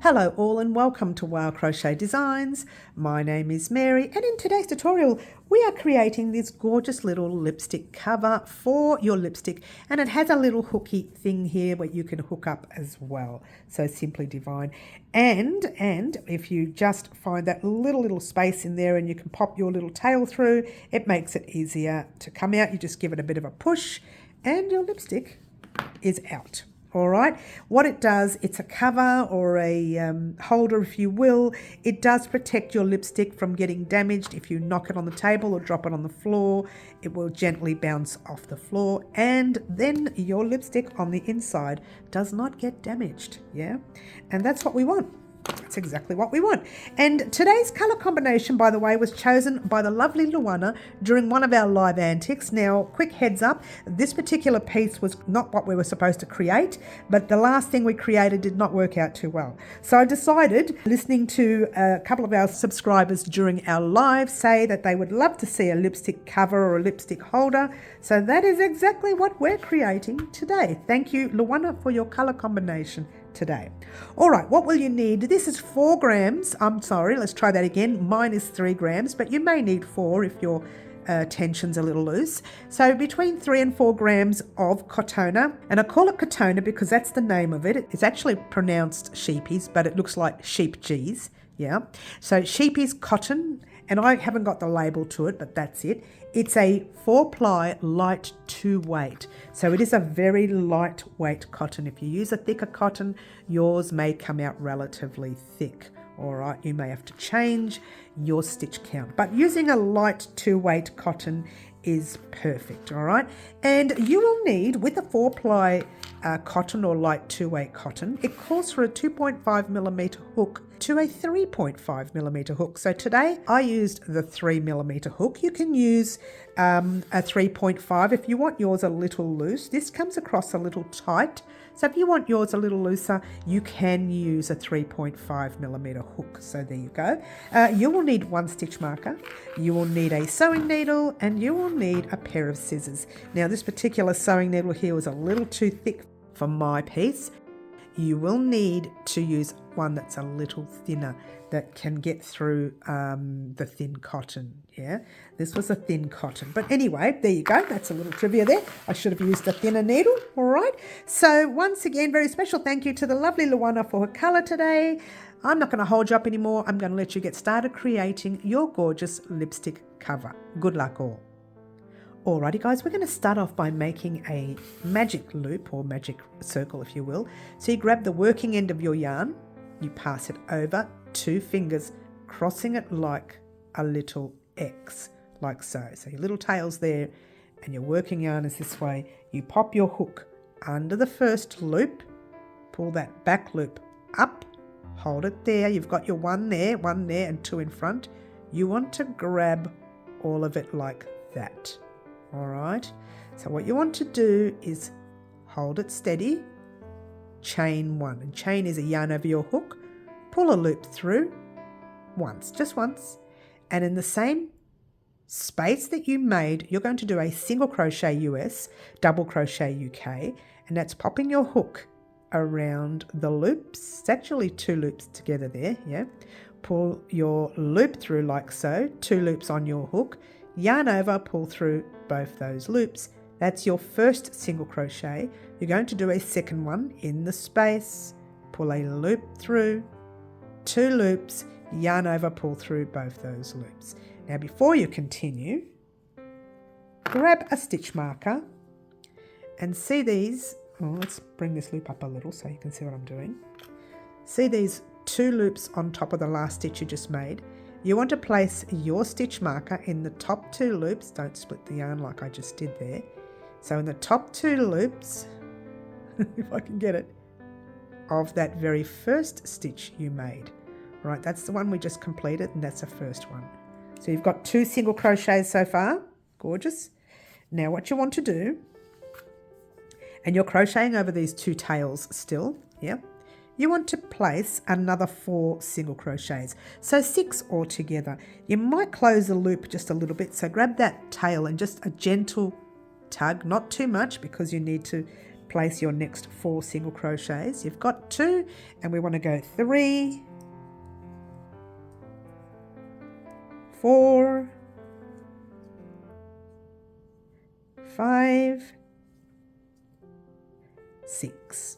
Hello all and welcome to Crochet Designs. My name is Mary and in today's tutorial we are creating this gorgeous little lipstick cover for your lipstick, and it has a little hooky thing here where you can hook up as well. So simply divine. And if you just find that little space in there and you can pop your little tail through, it makes it easier to come out. You just give it a bit of a push and your lipstick is out. All right, what it does, it's a cover or a holder, if you will. It does protect your lipstick from getting damaged. If you knock it on the table or drop it on the floor, it will gently bounce off the floor, and then your lipstick on the inside does not get damaged. Yeah, and that's what we want. That's exactly what we want. And today's colour combination, by the way, was chosen by the lovely Luana during one of our live antics. Now, quick heads up, this particular piece was not what we were supposed to create, but the last thing we created did not work out too well. So I decided, listening to a couple of our subscribers during our live say that they would love to see a lipstick cover or a lipstick holder. So that is exactly what we're creating today. Thank you, Luana, for your colour combination today. All right, what will you need? This is 4 grams. I'm sorry, let's try that again. Mine is 3 grams, but you may need 4 if your tension's a little loose. So between 3 and 4 grams of Catona, and I call it Catona because that's the name of it. It's actually pronounced Scheepjes, but it looks like Scheepjes. Yeah. So Scheepjes Cotton, and I haven't got the label to it, but that's it. It's a 4-ply light 2-weight. So it is a very lightweight cotton. If you use a thicker cotton, yours may come out relatively thick. All right, you may have to change your stitch count, but using a light 2-weight cotton is perfect. All right, and you will need, with a 4-ply cotton or light 2-weight cotton, it calls for a 2.5mm hook to a 3.5mm hook. So today I used the 3mm hook. You can use a 3.5 if you want yours a little loose. This comes across a little tight. So if you want yours a little looser, you can use a 3.5mm hook. So there you go. You will need 1 stitch marker. You will need a sewing needle, and you will need a pair of scissors. Now this particular sewing needle here was a little too thick for my piece. You will need to use one that's a little thinner that can get through the thin cotton. Yeah, this was a thin cotton. But anyway, there you go. That's a little trivia there. I should have used a thinner needle. All right. So once again, very special thank you to the lovely Luana for her colour today. I'm not going to hold you up anymore. I'm going to let you get started creating your gorgeous lipstick cover. Good luck all. Alrighty guys, we're going to start off by making a magic loop or magic circle, if you will. So you grab the working end of your yarn, you pass it over 2 fingers, crossing it like a little X, like so. So your little tail's there and your working yarn is this way. You pop your hook under the first loop, pull that back loop up, hold it there. You've got your 1 there and 2 in front. You want to grab all of it like that. All right, so what you want to do is hold it steady, chain 1, and chain is a yarn over your hook, pull a loop through once, just once, and in the same space that you made, you're going to do a single crochet US, double crochet UK, and that's popping your hook around the loops. It's actually 2 loops together there, yeah. Pull your loop through like so, 2 loops on your hook, yarn over, pull through both those loops. That's your first single crochet. You're going to do a second one in the space, pull a loop through, 2 loops, yarn over, pull through both those loops. Now before you continue, grab a stitch marker and see these, let's bring this loop up a little so you can see what I'm doing. See these 2 loops on top of the last stitch you just made. You want to place your stitch marker in the top 2 loops. Don't split the yarn like I just did there. So in the top 2 loops, if I can get it, of that very first stitch you made. Right, that's the one we just completed, and that's the first one. So you've got 2 single crochets so far. Gorgeous. Now what you want to do, and you're crocheting over these 2 tails still, yeah? You want to place another 4 single crochets, so 6 altogether. You might close the loop just a little bit, so grab that tail and just a gentle tug, not too much because you need to place your next 4 single crochets. You've got 2 and we want to go 3, 4, 5, 6.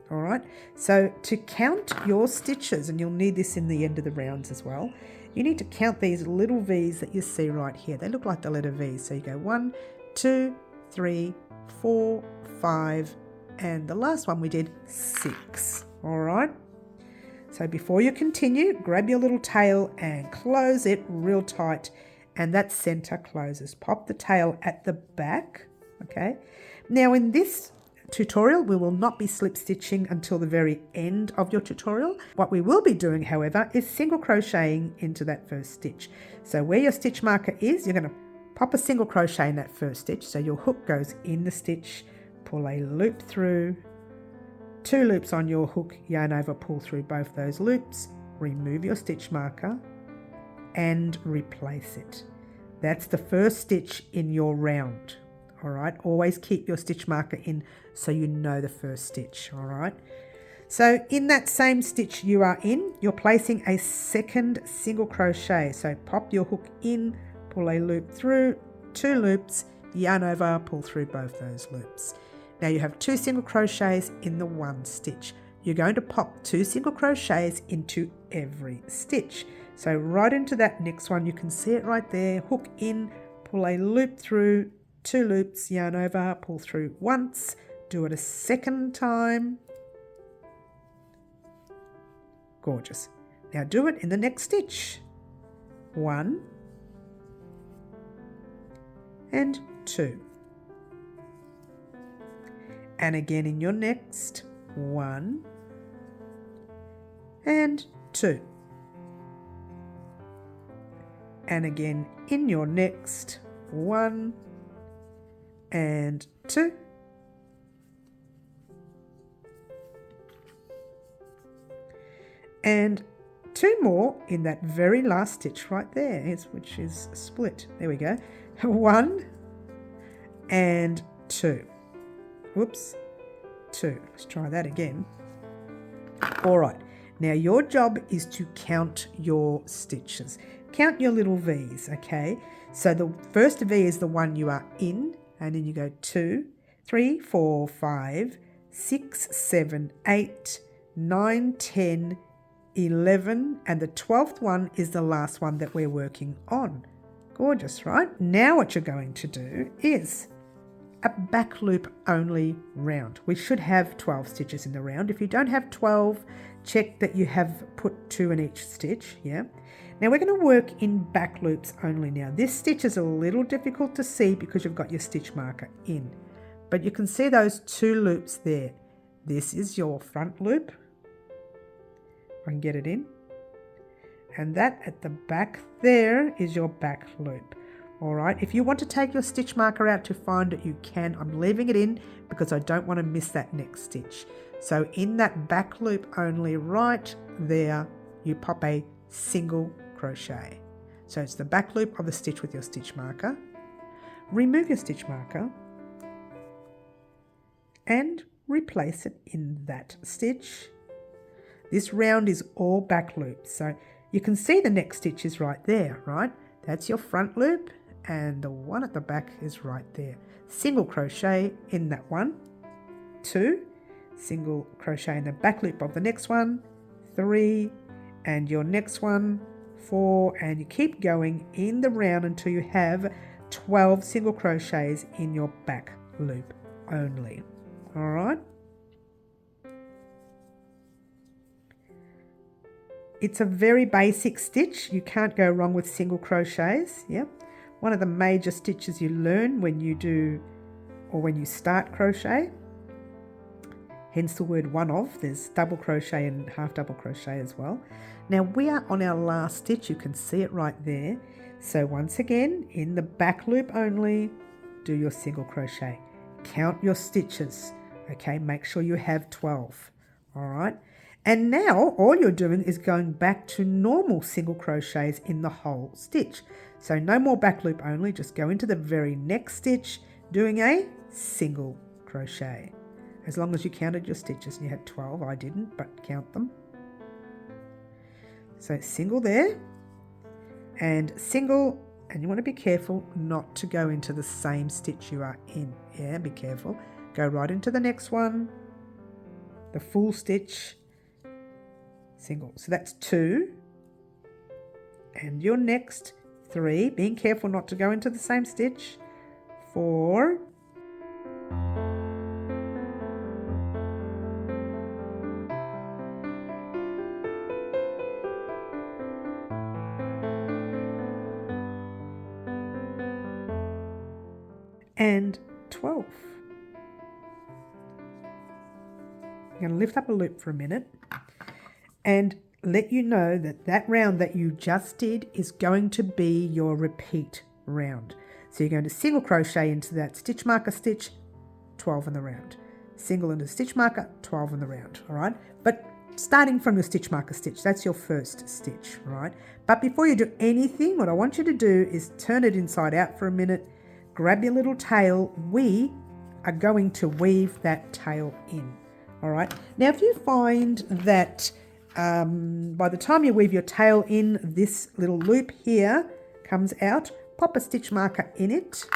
All right, so to count your stitches, and you'll need this in the end of the rounds as well, you need to count these little V's that you see right here. They look like the letter V. So you go 1, 2, 3, 4, 5, and the last one we did 6. All right. So before you continue, grab your little tail and close it real tight, and that center closes. Pop the tail at the back. Okay. Now in this tutorial, we will not be slip stitching until the very end of your tutorial. What we will be doing, however, is single crocheting into that first stitch. So where your stitch marker is, you're going to pop a single crochet in that first stitch. So your hook goes in the stitch, pull a loop through, 2 loops on your hook, yarn over, pull through both those loops, remove your stitch marker and replace it. That's the first stitch in your round. All right, always keep your stitch marker in so you know the first stitch. All right, so in that same stitch you are in, you're placing a second single crochet. So pop your hook in, pull a loop through, 2 loops, yarn over, pull through both those loops. Now you have 2 single crochets in the one stitch. You're going to pop 2 single crochets into every stitch. So right into that next one, you can see it right there, hook in, pull a loop through, 2 loops, yarn over, pull through once, do it a second time. Gorgeous. Now do it in the next stitch. 1 and 2. And again in your next 1 and 2. And again in your next 1 and 2. And 2 more in that very last stitch right there, which is split. There we go. 1 and 2. Whoops, 2. Let's try that again. All right, now your job is to count your stitches. Count your little V's, okay? So the first V is the one you are in, and then you go 2, 3, 4, 5, 6, 7, 8, 9, 10, 11, and the 12th one is the last one that we're working on. Gorgeous, right? Now what you're going to do is a back loop only round. We should have 12 stitches in the round. If you don't have 12, check that you have put 2 in each stitch, yeah? Now we're going to work in back loops only now. This stitch is a little difficult to see because you've got your stitch marker in, but you can see those 2 loops there. This is your front loop. I can get it in. And that at the back there is your back loop. All right, if you want to take your stitch marker out to find it, you can. I'm leaving it in because I don't want to miss that next stitch. So in that back loop only right there, you pop a single crochet. So it's the back loop of a stitch with your stitch marker. Remove your stitch marker and replace it in that stitch. This round is all back loops. So you can see the next stitch is right there, right? That's your front loop, and the one at the back is right there. Single crochet in that one, 2, single crochet in the back loop of the next one, 3, and your next one, 4, and you keep going in the round until you have 12 single crochets in your back loop only. All right. It's a very basic stitch. You can't go wrong with single crochets. Yeah, one of the major stitches you learn when you do or when you start crochet. Hence the word one of. There's double crochet and half double crochet as well. Now we are on our last stitch. You can see it right there. So once again, in the back loop only, do your single crochet. Count your stitches. Okay, make sure you have 12. All right. And now all you're doing is going back to normal single crochets in the whole stitch. So no more back loop only, just go into the very next stitch, doing a single crochet. As long as you counted your stitches and you had 12, I didn't, but count them. So single there and single, and you want to be careful not to go into the same stitch you are in. Yeah, be careful. Go right into the next one, the full stitch, single. So that's 2. And your next 3, being careful not to go into the same stitch, 4, and 12. I'm going to lift up a loop for a minute and let you know that that round that you just did is going to be your repeat round. So you're going to single crochet into that stitch marker stitch, 12 in the round. Single into stitch marker, 12 in the round, all right? But starting from your stitch marker stitch, that's your first stitch, right? But before you do anything, what I want you to do is turn it inside out for a minute, grab your little tail. We are going to weave that tail in, all right? Now, if you find that by the time you weave your tail in, this little loop here comes out, pop a stitch marker in it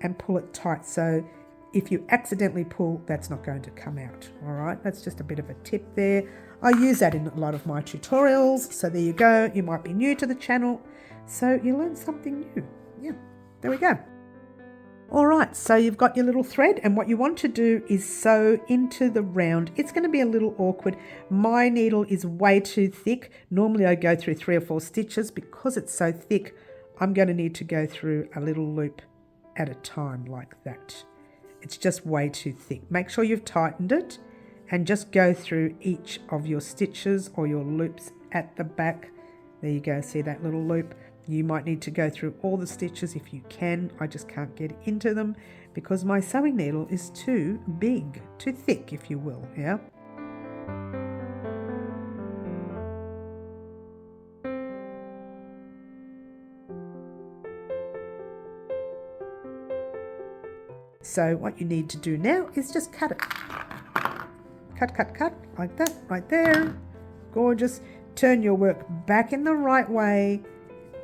and pull it tight. So if you accidentally pull, that's not going to come out, all right? That's just a bit of a tip there. I use that in a lot of my tutorials. So there you go. You might be new to the channel, so you learn something new. Yeah, there we go. All right, so you've got your little thread, and what you want to do is sew into the round. It's going to be a little awkward. My needle is way too thick. Normally I go through 3 or 4 stitches. Because it's so thick, I'm going to need to go through a little loop at a time like that. It's just way too thick. Make sure you've tightened it and just go through each of your stitches or your loops at the back. There you go, see that little loop? You might need to go through all the stitches if you can. I just can't get into them because my sewing needle is too big, too thick, if you will, yeah? So what you need to do now is just cut it. Cut, cut, cut, like that, right there. Gorgeous. Turn your work back in the right way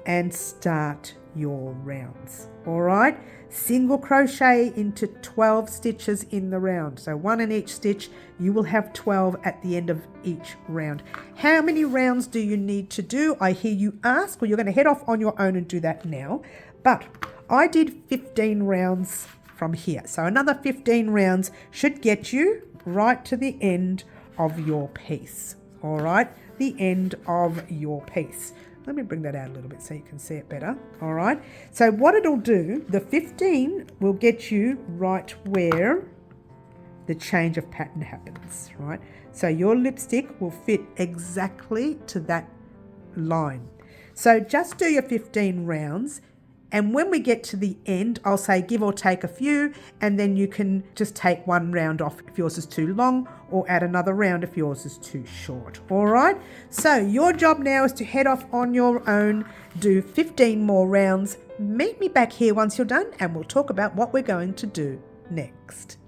and start your rounds. All right, single crochet into 12 stitches in the round, so 1 in each stitch. You will have 12 at the end of each round. How many rounds do you need to do, I hear you ask? Well, you're going to head off on your own and do that now, but I did 15 rounds from here, so another 15 rounds should get you right to the end of your piece. All right, the end of your piece. Let me bring that out a little bit so you can see it better. All right. So what it'll do, the 15 will get you right where the change of pattern happens, right? So your lipstick will fit exactly to that line. So just do your 15 rounds. And when we get to the end, I'll say give or take a few, and then you can just take 1 round off if yours is too long, or add another round if yours is too short. All right, so your job now is to head off on your own, do 15 more rounds. Meet me back here once you're done, and we'll talk about what we're going to do next.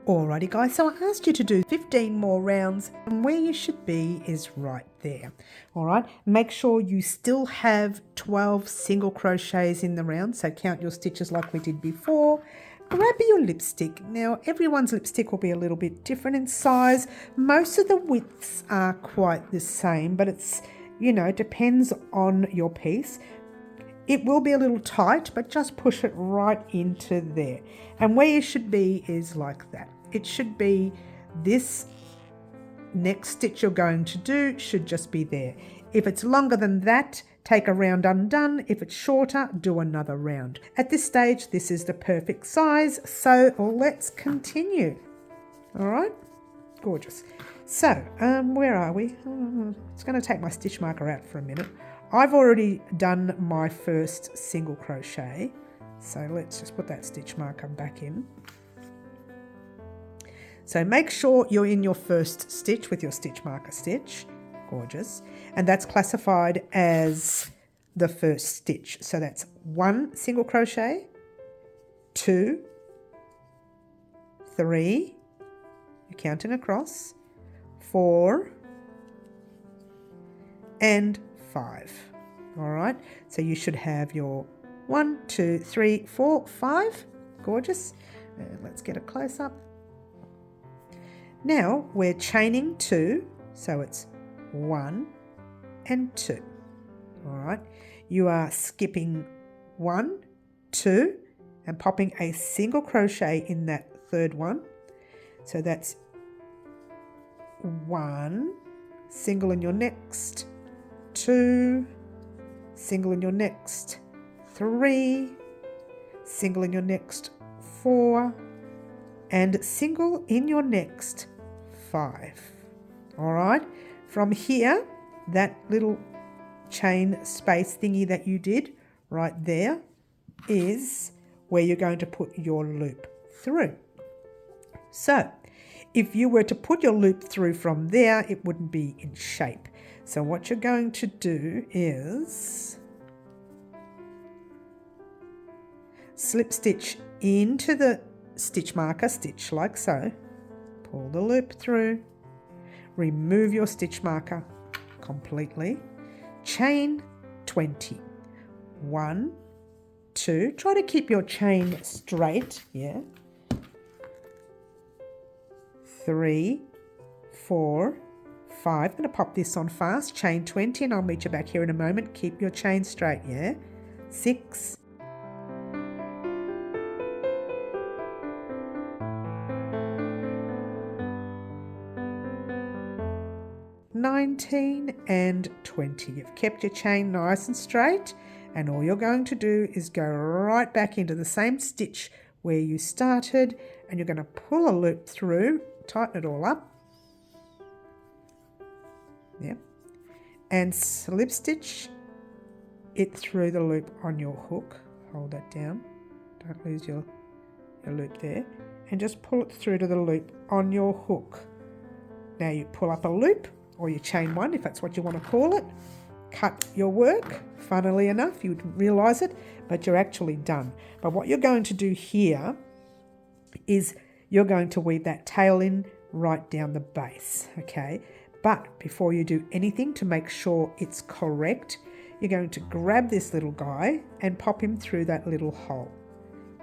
Alrighty guys, so I asked you to do 15 more rounds, and where you should be is right there. Alright, make sure you still have 12 single crochets in the round, so count your stitches like we did before. Grab your lipstick. Now everyone's lipstick will be a little bit different in size. Most of the widths are quite the same, but it's, you know, depends on your piece. It will be a little tight, but just push it right into there. And where you should be is like that. It should be this next stitch you're going to do should just be there. If it's longer than that, take a round undone. If it's shorter, do another round. At this stage, this is the perfect size. So let's continue. All right, gorgeous. So where are we? It's going to take my stitch marker out for a minute. I've already done my first single crochet, so let's just put that stitch marker back in. So make sure you're in your first stitch with your stitch marker stitch. Gorgeous. And that's classified as the first stitch. So that's 1 single crochet, 2, 3, you're counting across, 4, and 5. All right, so you should have your 1, 2, 3, 4, 5. Gorgeous. And let's get a close up. Now we're chaining 2, so it's 1 and 2. All right, you are skipping 1, 2, and popping a single crochet in that third one. So that's 1, single in your next, 2, single in your next, 3, single in your next, 4, and single in your next 5. All right, from here, that little chain space thingy that you did right there is where you're going to put your loop through. So if you were to put your loop through from there, it wouldn't be in shape. So what you're going to do is slip stitch into the stitch marker, stitch like so, pull the loop through, remove your stitch marker completely, chain 20, 1, 2, try to keep your chain straight, yeah, 3, 4, 5, I'm going to pop this on fast, chain 20, and I'll meet you back here in a moment, keep your chain straight, yeah, 6, 19 and 20. You've kept your chain nice and straight, and all you're going to do is go right back into the same stitch where you started, and you're going to pull a loop through, tighten it all up, yep, and slip stitch it through the loop on your hook. Hold that down, don't lose your loop there, and just pull it through to the loop on your hook. Now you pull up a loop, or you chain one if that's what you want to call it, cut your work. Funnily enough, you wouldn't realise it, but you're actually done. But what you're going to do here is you're going to weave that tail in right down the base, okay? But before you do anything, to make sure it's correct, you're going to grab this little guy and pop him through that little hole,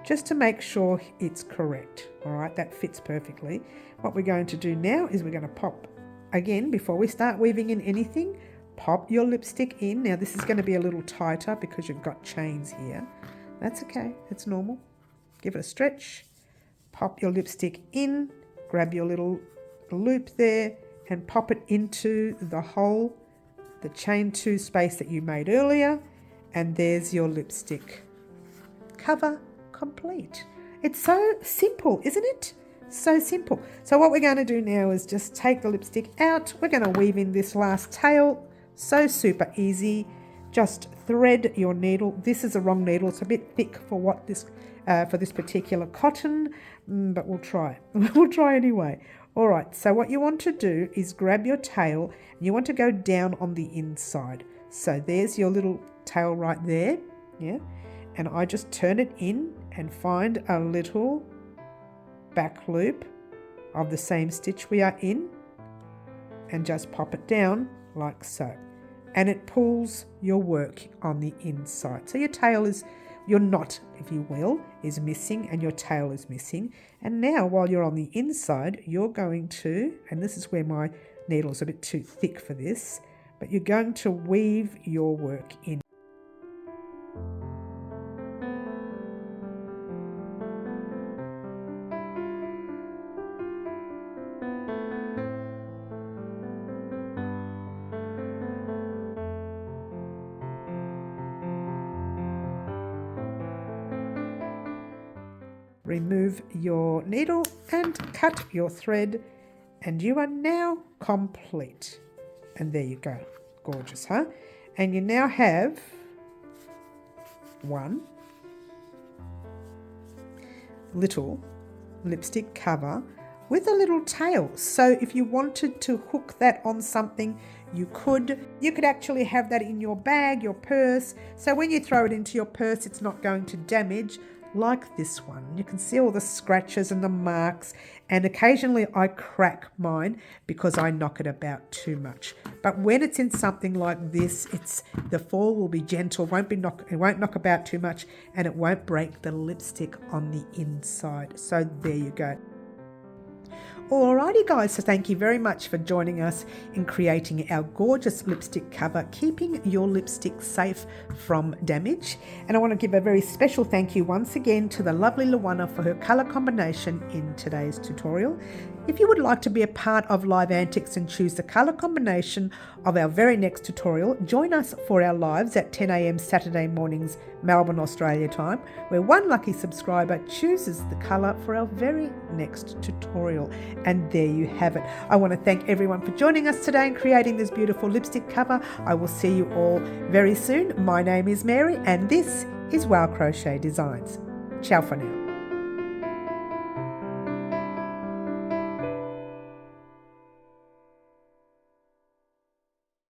just to make sure it's correct. All right, that fits perfectly. What we're going to do now is we're going to pop, again, before we start weaving in anything, pop your lipstick in. Now this is going to be a little tighter because you've got chains here. That's okay, it's normal. Give it a stretch, pop your lipstick in, grab your little loop there and pop it into the hole, the chain 2 space that you made earlier, and there's your lipstick cover complete. It's so simple, isn't it? So simple. So what we're going to do now is just take the lipstick out. We're going to weave in this last tail. So super easy. Just thread your needle. This is a wrong needle. It's a bit thick for what this for this particular cotton, but we'll try. We'll try anyway. All right. So what you want to do is grab your tail. And you want to go down on the inside. So there's your little tail right there. Yeah. And I just turn it in and find a little back loop of the same stitch we are in, and just pop it down like so, and it pulls your work on the inside. So your tail is, your knot, if you will, is missing, and your tail is missing. And now while you're on the inside, you're going to, and this is where my needle is a bit too thick for this, but you're going to weave your work in. Remove your needle and cut your thread, and you are now complete. And there you go. Gorgeous, huh? And you now have one little lipstick cover with a little tail. So if you wanted to hook that on something, you could actually have that in your bag, your purse, so when you throw it into your purse it's not going to damage like this one. You can see all the scratches and the marks, and occasionally I crack mine because I knock it about too much. But when it's in something like this, the fall will be gentle, it won't knock about too much, and it won't break the lipstick on the inside. So there you go. Alrighty guys, so thank you very much for joining us in creating our gorgeous lipstick cover, keeping your lipstick safe from damage. And I want to give a very special thank you once again to the lovely Luana for her colour combination in today's tutorial. If you would like to be a part of Live Antics and choose the colour combination of our very next tutorial, join us for our lives at 10 a.m. Saturday mornings, Melbourne, Australia time, where one lucky subscriber chooses the colour for our very next tutorial. And there you have it. I want to thank everyone for joining us today and creating this beautiful lipstick cover. I will see you all very soon. My name is Mary and this is Wow Crochet Designs. Ciao for now.